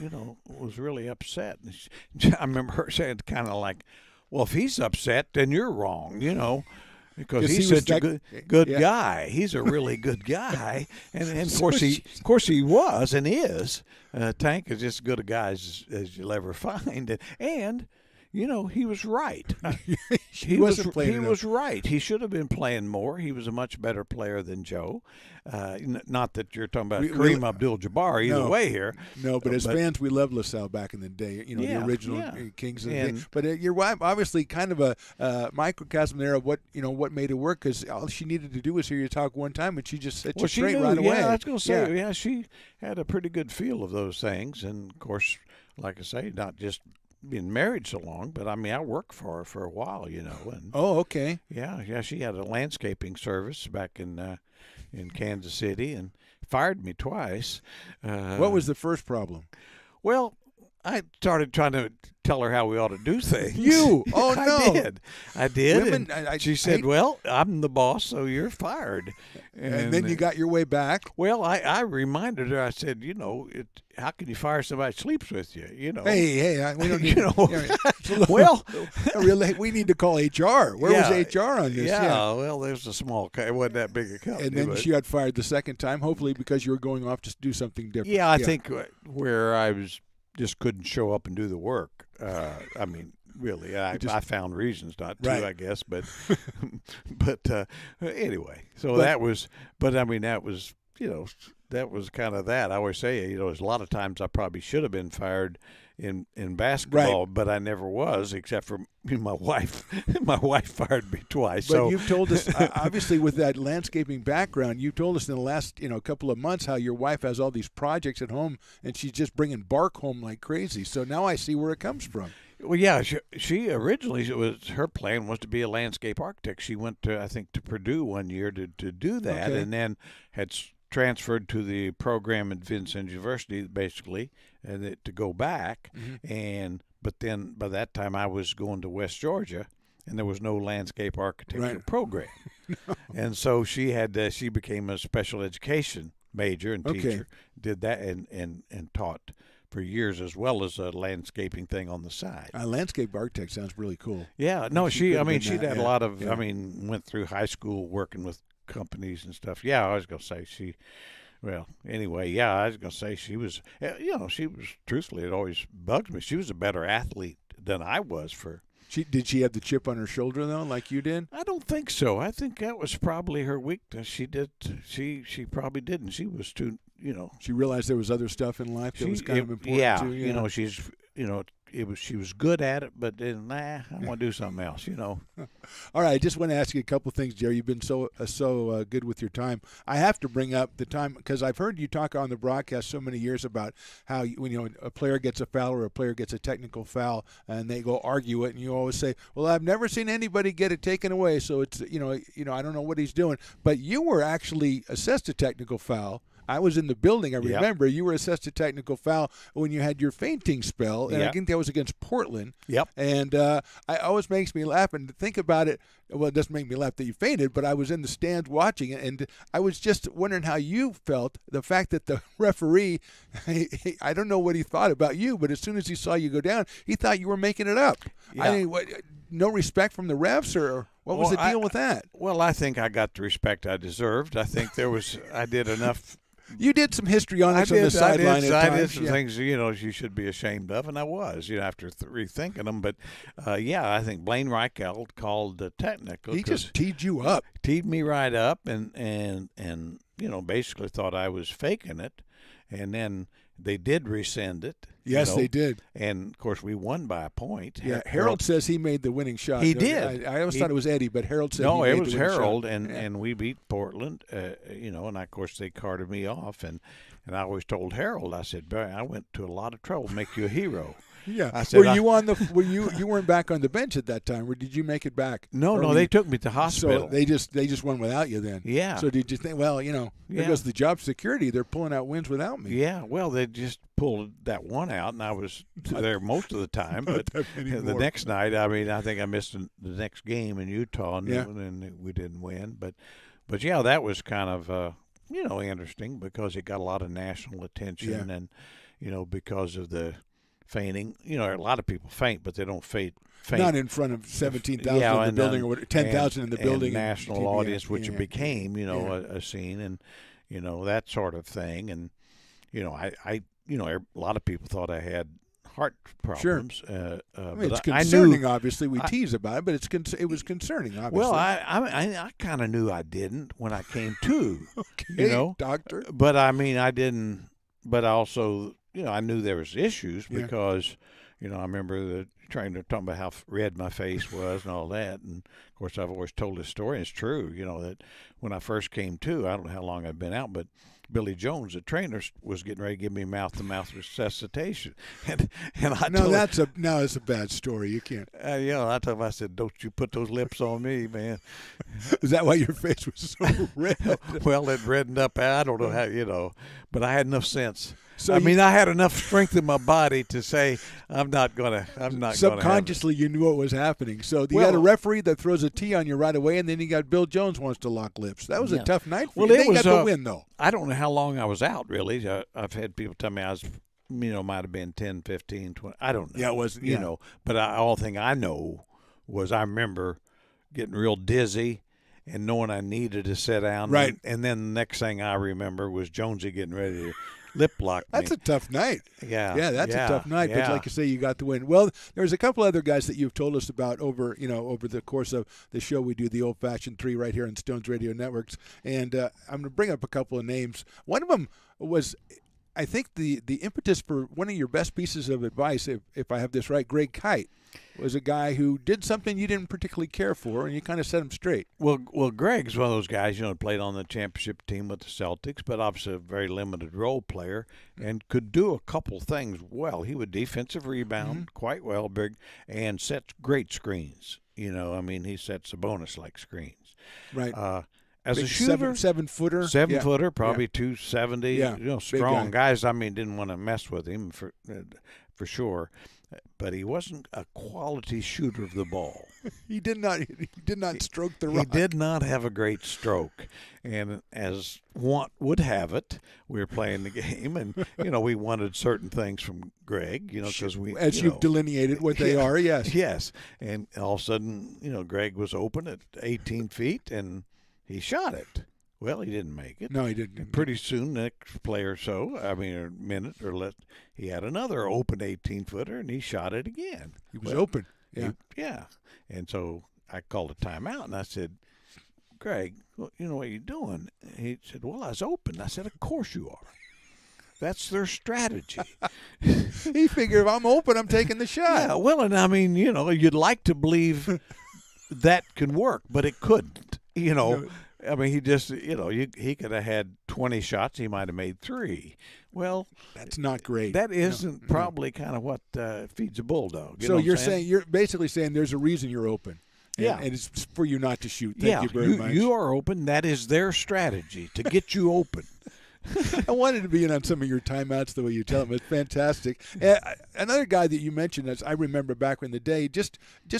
was really upset. And I remember her saying kind of like, well, if he's upset, then you're wrong, because he's such a good guy. He's a really good guy. And of course he was and is. Tank is just as good a guy as you'll ever find. And he was right. He wasn't playing enough. He was right. He should have been playing more. He was a much better player than Joe. Not that you're talking about Kareem Abdul-Jabbar either way here. No, but as fans, we loved LaSalle back in the day. The original Kings of the day. But your wife, obviously, kind of a microcosm there of what made it work, because all she needed to do was hear you talk one time, and she just set you straight right away. Yeah, I was going to say, she had a pretty good feel of those things, and of course, like I say, not just been married so long, but I worked for her for a while, and oh, okay. Yeah, she had a landscaping service back in Kansas City and fired me twice. What was the first problem? Well, I started trying to tell her how we ought to do things. You? Oh, no. I did. Women, she said, well, I'm the boss, so you're fired. And then you got your way back? Well, I reminded her. I said, how can you fire somebody who sleeps with you? Hey, we don't need well, we need to call HR. Where was HR on this? Yeah, well, there's a small it wasn't that big a company. And then she got fired the second time, hopefully because you were going off to do something different. Yeah, I think where I just couldn't show up and do the work. Really, I found reasons not to, right. I guess, but anyway. So that was that was kind of that. I always say, there's a lot of times I probably should have been fired in basketball, right. but I never was, except for my wife. My wife fired me twice. But you've told us, obviously, with that landscaping background, you told us in the last couple of months how your wife has all these projects at home, and she's just bringing bark home like crazy. So now I see where it comes from. Well, yeah, she originally her plan was to be a landscape architect. She went to Purdue one year to do that, okay. and then had transferred to the program at Vincent University, basically, and to go back. Mm-hmm. But then by that time I was going to West Georgia, and there was no landscape architecture program, no. And so she became a special education major and teacher, did that and taught for years, as well as a landscaping thing on the side. A landscape architect sounds really cool. Yeah, no, she'd had a lot of, yeah. Went through high school working with companies and stuff. Yeah, I was going to say she was, truthfully, it always bugged me. She was a better athlete than I was for. Did she have the chip on her shoulder, though, like you did? I don't think so. I think that was probably her weakness. She probably didn't. She was too, She realized there was other stuff in life that was kind of important too. Yeah, she was good at it, but then, I want to do something else, All right, I just want to ask you a couple things, Jerry. You've been so good with your time. I have to bring up the time, because I've heard you talk on the broadcast so many years about how when a player gets a foul or a player gets a technical foul and they go argue it, and you always say, well, I've never seen anybody get it taken away, so it's, I don't know what he's doing. But you were actually assessed a technical foul. I was in the building. I remember you were assessed a technical foul when you had your fainting spell, and I think that was against Portland. Yep. And it always makes me laugh, and to think about it, well, it doesn't make me laugh that you fainted, but I was in the stands watching it, and I was just wondering how you felt, the fact that the referee, I don't know what he thought about you, but as soon as he saw you go down, he thought you were making it up. Yeah. No respect from the refs, or what was the deal with that? Well, I think I got the respect I deserved. I think I did enough. You did some histrionics on the sideline at times. I did some things, you should be ashamed of, and I was, after rethinking them. But, I think Blaine Reichelt called the technical. He just teed you up. Teed me right up and basically thought I was faking it. And then they did rescind it. Yes, they did. And, of course, we won by a point. Yeah, Harold says he made the winning shot. He did. I always thought it was Eddie, but Harold said no, he made it was the winning Harold, shot. And we beat Portland, and, of course, they carted me off. And I always told Harold, I said, Barry, I went to a lot of trouble to make you a hero. Yeah. I said, you weren't back on the bench at that time, or did you make it back? No, they took me to hospital. So they just won without you then. Yeah. So did you think, there goes the job security. They're pulling out wins without me. Yeah. Well, they just pulled that one out, and I was there most of the time. But the next night, I think I missed the next game in Utah, and we didn't win. But yeah, that was kind of interesting because it got a lot of national attention, and because of the fainting. A lot of people faint, but they don't faint. Not in front of 17,000 in the building or 10,000 in the building. And national audience, which became, a scene and, that sort of thing. And, a lot of people thought I had heart problems. Sure. I mean, it's concerning. Obviously, we tease about it, but it was concerning. Obviously. Well, I kind of knew I didn't when I came to. Okay, doctor. But I mean, I didn't. But I also, I knew there was issues because, I remember the trainer talking about how red my face was and all that. And of course, I've always told this story. And it's true, that when I first came to, I don't know how long I've been out, but Billy Jones, the trainer, was getting ready to give me mouth-to-mouth resuscitation, and I told it's a bad story. You can't. I told him, I said, "Don't you put those lips on me, man." Is that why your face was so red? Well, it reddened up. I don't know how, but I had enough sense. So I had enough strength in my body to say, I'm not gonna. Subconsciously, you knew what was happening. So you got a referee that throws a T on you right away, and then you got Bill Jones wants to lock lips. That was a tough night for you. They got to win, though. I don't know how long I was out, really. I've had people tell me I was, might have been 10, 15, 20. I don't know. Yeah, it was. But all thing I know was I remember getting real dizzy and knowing I needed to sit down. Right. And then the next thing I remember was Jonesy getting ready to lip lock me. That's a tough night. Yeah, that's a tough night. But like you say, you got the win. Well, there's a couple other guys that you've told us about over the course of the show. We do the old-fashioned 3 right here on Stones Radio Networks, and I'm going to bring up a couple of names. One of them was, I think, the impetus for one of your best pieces of advice, if I have this right. Greg Kite was a guy who did something you didn't particularly care for, and you kind of set him straight. Well, Greg's one of those guys, played on the championship team with the Celtics, but obviously a very limited role player and could do a couple things well. He would defensive rebound quite well, big, and set great screens. He sets Sabonis-like screens. Right. As big a shooter, 7-footer, footer, probably 270. Yeah. Strong guys. Didn't want to mess with him for sure. But he wasn't a quality shooter of the ball. He did not stroke the rock. He did not have a great stroke. And as want would have it, we were playing the game, and we wanted certain things from Greg, because as you've delineated what they are, yes. Yes. And all of a sudden, Greg was open at 18 feet, and he shot it. Well, he didn't make it. No, he didn't. And pretty soon, next play or so, a minute or less, he had another open 18-footer, and he shot it again. He was open. Yeah. Yeah. And so I called a timeout, and I said, Greg, you know what you're doing? He said, well, I was open. I said, of course you are. That's their strategy. He figured if I'm open, I'm taking the shot. Yeah, well, and you'd like to believe that can work, but it couldn't, No. He just, he could have had 20 shots. He might have made 3. Well, that's not great. That isn't probably kind of what feeds a bulldog. So you're basically saying there's a reason you're open. And it's for you not to shoot. Thank you very much. You are open. That is their strategy, to get you open. I wanted to be in on some of your timeouts the way you tell them. It's fantastic. Another guy that you mentioned, as I remember back in the day, just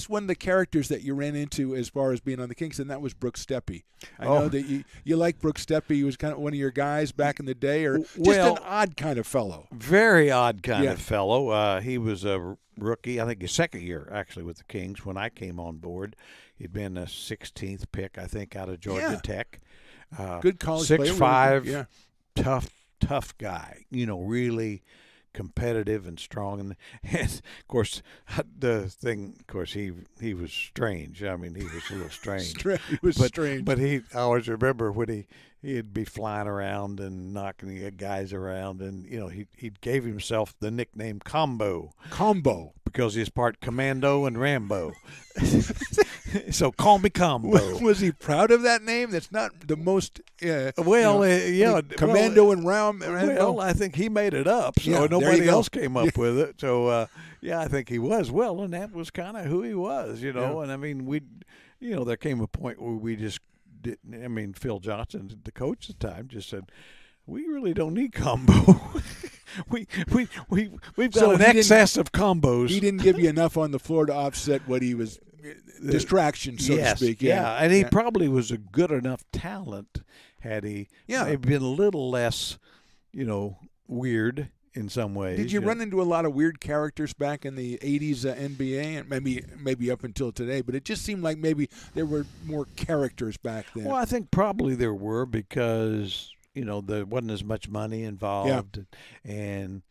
one of the characters that you ran into as far as being on the Kings, and that was Brooks Steppe. I know that you like Brooks Steppe. He was kind of one of your guys back in the day, or just an odd kind of fellow. Very odd kind of fellow. He was a rookie, I think his second year actually with the Kings when I came on board. He'd been a 16th pick, I think, out of Georgia Tech. Good college 6'5", player. tough guy, really competitive and strong. And of course, he was strange. He was a little strange. He was strange. But I always remember when he'd be flying around and knocking guys around, and he gave himself the nickname Combo. Because he's part Commando and Rambo. So call me Combo. Was he proud of that name? That's not the most. Commando and Rambo. Well, I think he made it up, so nobody else came up with it. So I think he was. Well, and that was kind of who he was, And there came a point where we just didn't. Phil Johnson, the coach at the time, just said, we really don't need Combo. We've got an excess of combos. He didn't give you enough on the floor to offset what he was distraction, so to speak. Yeah, and he probably was a good enough talent had he maybe been a little less, weird in some ways. Did you run into a lot of weird characters back in the 80s NBA, and maybe up until today? But it just seemed like maybe there were more characters back then. Well, I think probably there were because there wasn't as much money involved, and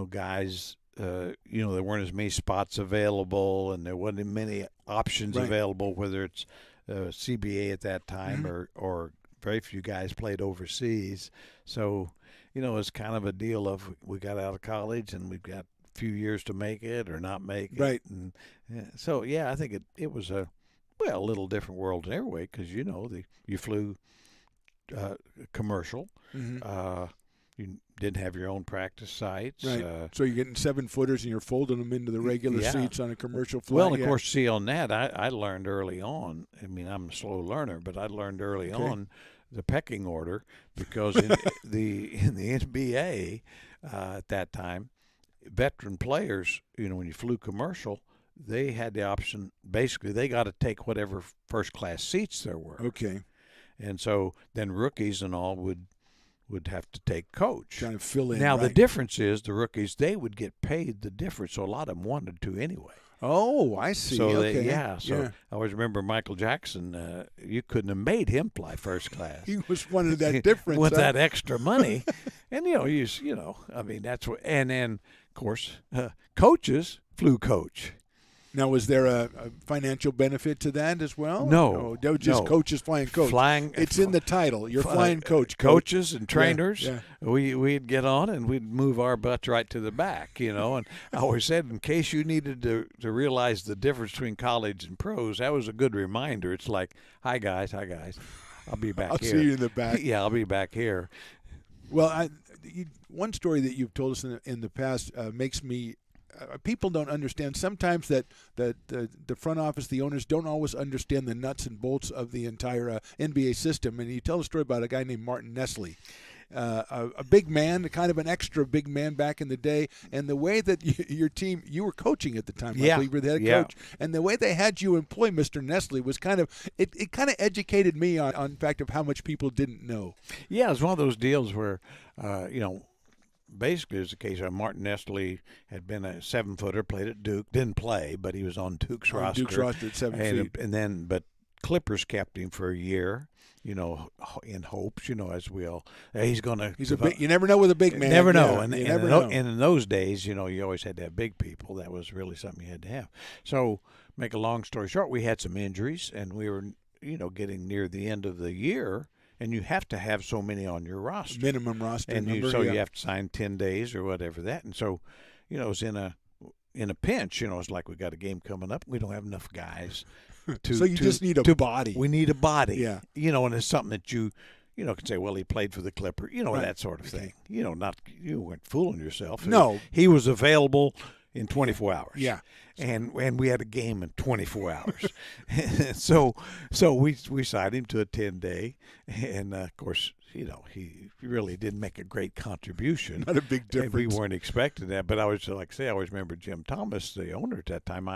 guys there weren't as many spots available, and there wasn't many options available, whether it's CBA at that time or very few guys played overseas. So, it's kind of a deal of we got out of college and we've got a few years to make it or not make it. Right. And so, I think it was a little different world in every way because, you flew commercial. You didn't have your own practice sites. Right. So you're getting 7-footers and you're folding them into the regular seats on a commercial flight. Well, of course, see, on that, I learned early on. I mean, I'm a slow learner, but I learned early on the pecking order because in the NBA at that time, veteran players, when you flew commercial, they had the option. Basically, they got to take whatever first-class seats there were. Okay. And so then rookies and all would have to take coach. Trying to fill in. Now, the difference is the rookies, they would get paid the difference, so a lot of them wanted to anyway. Oh, I see. So okay. I always remember Michael Jackson, you couldn't have made him fly first class. He was one of that difference. With that extra money. And, I mean, that's what, and then, of course, coaches flew coach. Now, was there a financial benefit to that as well? No. They were just coaches flying coach. It's in the title. You're flying coach. Coaches and trainers. Yeah. We'd get on and we'd move our butts right to the back, And I always said, in case you needed to realize the difference between college and pros, that was a good reminder. It's like, hi guys. I'll be back here. I'll see you in the back. Yeah, I'll be back here. Well, one story that you've told us in the past makes me. People don't understand sometimes that the front office, the owners, don't always understand the nuts and bolts of the entire NBA system. And you tell a story about a guy named Martin Nestle, a big man, kind of an extra big man back in the day, and the way that your team, you were coaching at the time, you were the head coach, and the way they had you employ Mr. Nestle was kind of, it kind of educated me on the fact of how much people didn't know. Yeah, it was one of those deals where, basically, it was the case of Martin Nestle had been a 7-footer, played at Duke, didn't play, but he was on Duke's roster. Duke's roster at 7 feet. And then, but Clippers kept him for a year, in hopes, as we'll. He's going to. You never know with a big man. Never know. Yeah, and in those days, you always had to have big people. That was really something you had to have. So, make a long story short, we had some injuries, and we were, getting near the end of the year. And you have to have so many on your roster. Minimum roster and number. You have to sign 10 days or whatever that. And so, it was in a pinch. It's like we got a game coming up. We don't have enough guys. So you just need a body. We need a body. Yeah. And it's something that you can say, well, he played for the Clipper. Right. That sort of thing. You weren't fooling yourself. No. He was available in 24 hours. Yeah. And we had a game in 24 hours. so we signed him to a 10-day. And, of course, he really didn't make a great contribution. Not a big difference. And we weren't expecting that. But I always remember Jim Thomas, the owner at that time,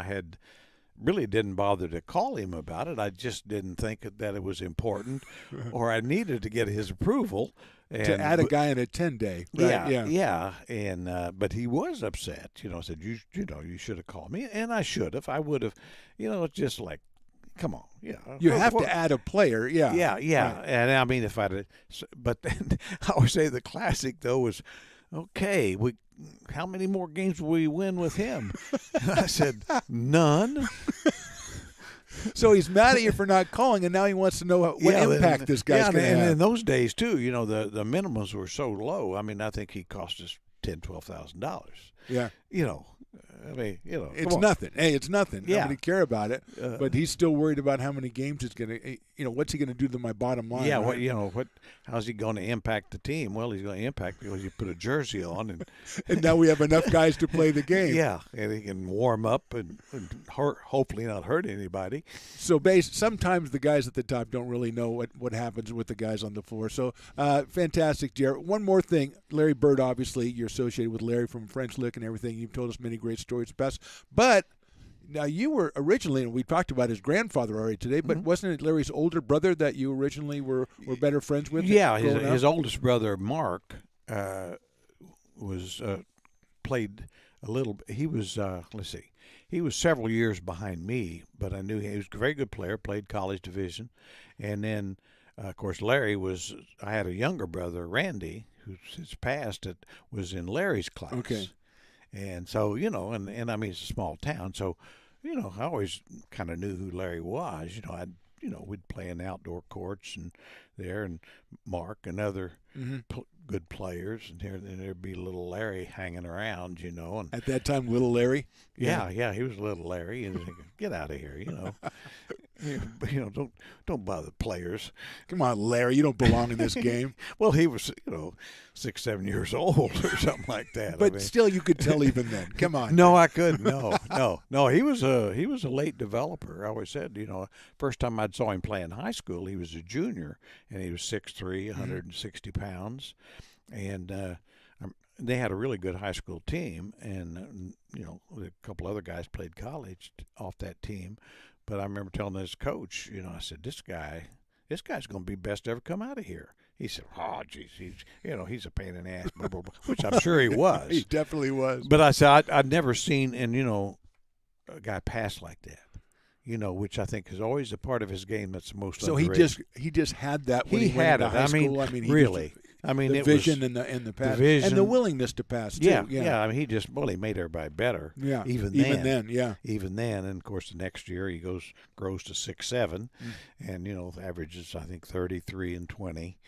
really didn't bother to call him about it. I just didn't think that it was important or I needed to get his approval. To add a guy in a 10-day. Right? Yeah. And but he was upset. Said you should have called me, and I should have. I would have. It's just like, come on. Yeah. You have to add a player. Yeah. Yeah. Right. And I mean, but then I would say the classic though was, okay, how many more games will we win with him? And I said, none. So he's mad at you for not calling, and now he wants to know what impact this guy's going to have. And in those days, too, the minimums were so low. I mean, I think he cost us $10,000, $12,000. Yeah. I mean, it's nothing. Hey, it's nothing. Yeah. Nobody care about it. But he's still worried about how many games it's going to. What's he going to do to my bottom line? Yeah. Right? How's he going to impact the team? Well, he's going to impact because you put a jersey on, and now we have enough guys to play the game. Yeah, and he can warm up and hopefully not hurt anybody. So, sometimes the guys at the top don't really know what happens with the guys on the floor. So, fantastic, Jared. One more thing, Larry Bird. Obviously, you're associated with Larry from French Lick and everything. You've told us many great stories, but now you were originally, and we talked about his grandfather already today, but wasn't it Larry's older brother that you originally were better friends with? Yeah, his oldest brother Mark was played a little. He was he was several years behind me, but I knew he was a very good player. Played college division, and then of course Larry was. I had a younger brother, Randy, who's since passed. That was in Larry's class. Okay. And so, and I mean, it's a small town. So, I always kind of knew who Larry was. We'd play in outdoor courts and Mark and other good players, and there'd be little Larry hanging around, and at that time, little Larry. Yeah, he was little Larry, and get out of here, don't bother the players. Come on, Larry, you don't belong in this game. Well, he was, 6, 7 years old or something like that. But still, you could tell even then. Come on. No, I couldn't. No. He was a late developer. I always said, first time I saw him play in high school, he was a junior, and he was 6'3", 160 pounds, and they had a really good high school team, and a couple other guys played college off that team. But I remember telling his coach, I said, this guy's going to be best to ever come out of here. He said, "Oh, geez, he's a pain in the ass," blah, blah, blah, which I'm sure he was. He definitely was. But I said, I'd never seen, a guy pass like that. Which I think is always a part of his game that's the most underrated. So he just had that when he went had into it. high school. Really. The it vision was and the pass, the vision, and the willingness to pass too. Yeah. I mean, he made everybody better. Yeah, even then, and of course the next year he grows to 6'7", and averages I think 33 and 20,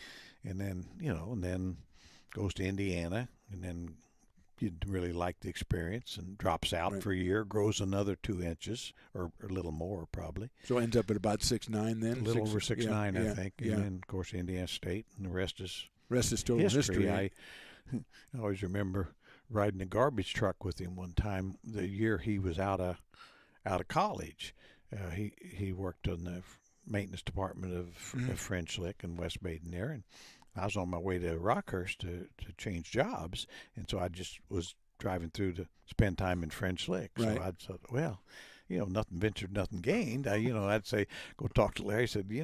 and then goes to Indiana, and then you really like the experience and drops out for a year, grows another 2 inches or a little more probably. So ends up at about 6'9" then. A little over 6'9", I think, and yeah. then of course Indiana State, and the rest is total history. I always remember riding a garbage truck with him one time. The year he was out of college, he worked on the maintenance department of French Lick and West Baden there, and I was on my way to Rockhurst to change jobs, and so I just was driving through to spend time in French Lick. So I thought, well, nothing ventured, nothing gained. I'd say, go talk to Larry. He said, you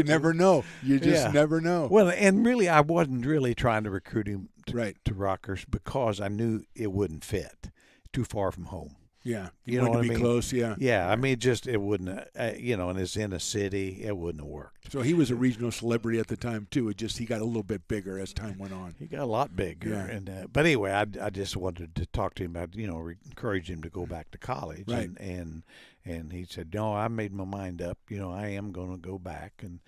never know. You just never know. Well, and really, I wasn't really trying to recruit him to Rockhurst because I knew it wouldn't fit. Too far from home. Yeah, you know what I mean? Close. Yeah. Yeah, I mean, it wouldn't. And it's in a city, it wouldn't have worked. So he was a regional celebrity at the time too. He got a little bit bigger as time went on. He got a lot bigger. Yeah. And but anyway, I just wanted to talk to him about encourage him to go back to college. Right. And he said, no, I made my mind up. I am going to go back. And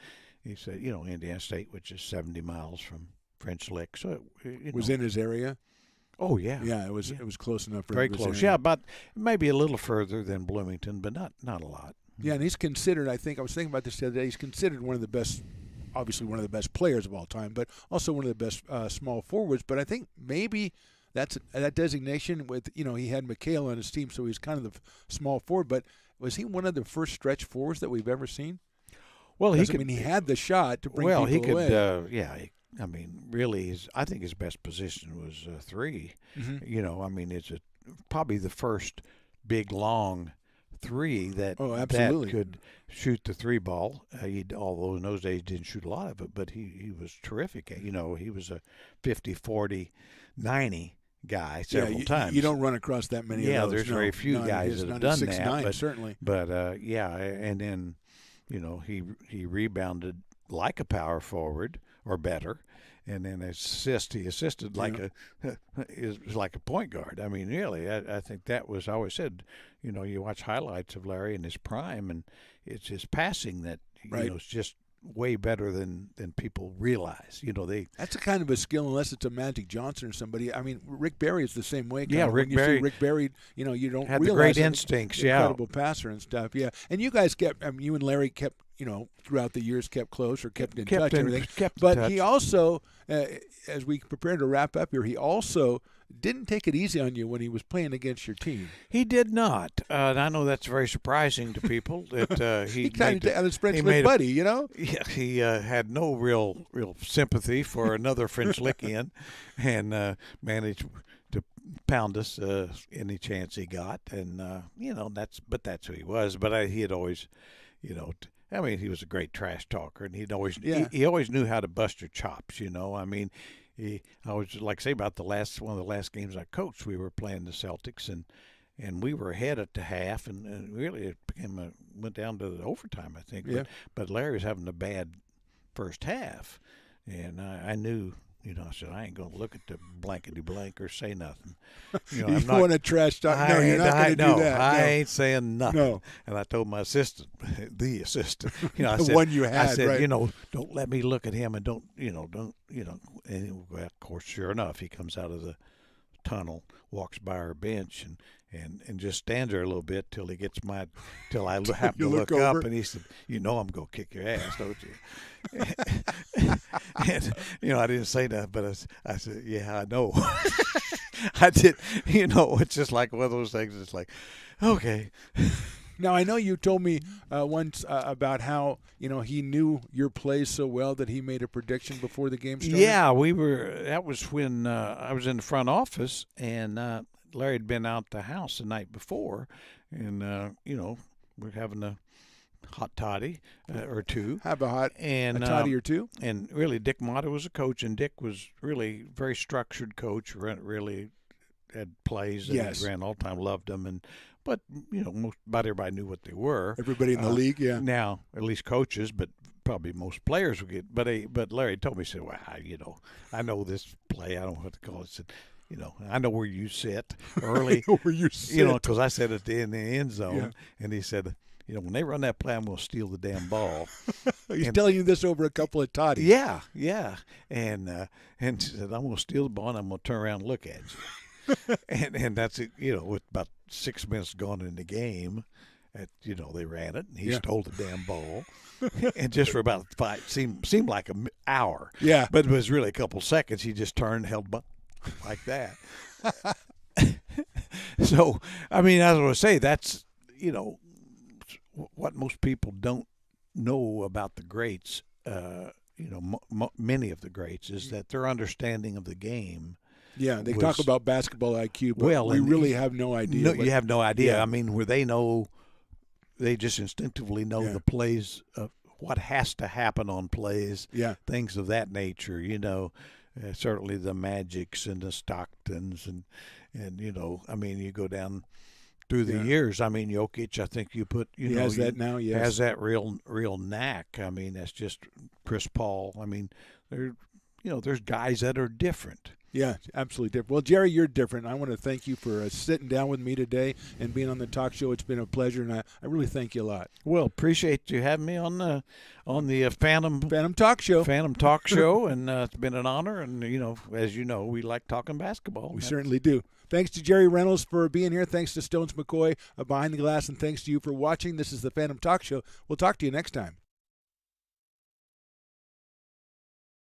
he said, Indiana State, which is 70 miles from French Lick, so it was in his area. Oh yeah, yeah. It was close enough. For very close. Yeah, but maybe a little further than Bloomington, but not a lot. Yeah, and he's considered. I was thinking about this the other day. He's considered one of the best, obviously one of the best players of all time, but also one of the best small forwards. But I think maybe that designation with he had McHale on his team, so he's kind of the small forward. But was he one of the first stretch forwards that we've ever seen? Well, he had the shot to bring people away. I mean, really, I think his best position was 3. Mm-hmm. I mean, it's probably the first big, long 3 that could shoot the 3 ball. Although in those days he didn't shoot a lot of it, but he was terrific. He was a 50, 40, 90 guy several times. You don't run across that many of those. Yeah, there's very few guys that have done 6'9", that. Certainly. But, and then, he rebounded like a power forward or better, and then he assisted like a point guard. I mean, really, I think that was, I always said, you watch highlights of Larry in his prime, and it's his passing that it's just way better than people realize. That's a kind of a skill, unless it's a Magic Johnson or somebody. I mean, Rick Barry is the same way. Rick Barry, you don't had realize the great instincts. Incredible passer and stuff. Yeah, and you guys kept. You and Larry kept. Throughout the years, kept close or kept in touch. But he also, as we prepare to wrap up here, he also didn't take it easy on you when he was playing against your team. He did not. And I know that's very surprising to people. That he kind of a French Lick buddy, Yeah, he had no real sympathy for another French Lickian, and managed to pound us any chance he got. And that's who he was. But he had always, I mean, he was a great trash talker, and he always knew how to bust your chops. I mean, I always like say about one of the last games I coached. We were playing the Celtics, and we were ahead at the half, and really it went down to the overtime, I think. Yeah. But Larry was having a bad first half, and I knew I said, I ain't going to look at the blankety blank or say nothing. You don't want to trash talk. No, you're not going to do that. I ain't saying nothing. No. And I told my assistant, the assistant, I the said, one you had, I said, right. don't let me look at him, and don't. And of course, sure enough, he comes out of the tunnel, walks by our bench, and just stands there a little bit till I happen to look up, and he said, I'm gonna kick your ass, don't you? And I didn't say that, but I said, yeah, I know. I did. It's just like one of those things. It's like, okay. Now, I know you told me once about how, he knew your plays so well that he made a prediction before the game started. Yeah, that was when I was in the front office, and Larry had been out the house the night before, and, we're having a hot toddy or two. Have a toddy or two. And really, Dick Mata was a coach, and Dick was really a very structured coach, really had plays that he ran all the time, loved them, but about everybody knew what they were. Everybody in the league, yeah. Now, at least coaches, but probably most players would get. But Larry told me, he said, "Well, I know this play. I don't know what to call it." He said, I know where you sit early. I know where you sit. Because I said at the end zone, and he said, when they run that play, I'm going to steal the damn ball. He's telling you this over a couple of toddies. Yeah. And he said, I'm going to steal the ball, and I'm going to turn around and look at you. and that's it. With about 6 minutes gone in the game, they ran it, and he stole the damn ball. And just for about seemed like an hour. Yeah. But it was really a couple seconds. He just turned, held like that. So, I mean, as I was saying, that's, what most people don't know about the greats, many of the greats, is that their understanding of the game. Yeah, they talk about basketball IQ, but we really have no idea. No, you have no idea. Yeah. I mean, where they just instinctively know the plays of what has to happen on plays, things of that nature, certainly the Magics and the Stocktons and I mean, you go down through the years. I mean, Jokic, I think you put, he has that now, yes. Has that real knack. I mean, that's just Chris Paul. I mean, there's guys that are different. Yeah, absolutely different. Well, Jerry, you're different. I want to thank you for sitting down with me today and being on the talk show. It's been a pleasure, and I really thank you a lot. Well, appreciate you having me on the Phantom Talk Show. Phantom Talk Show, and it's been an honor. And as you know, we like talking basketball. We certainly do. Thanks to Jerry Reynolds for being here. Thanks to Stones McCoy behind the glass, and thanks to you for watching. This is the Phantom Talk Show. We'll talk to you next time.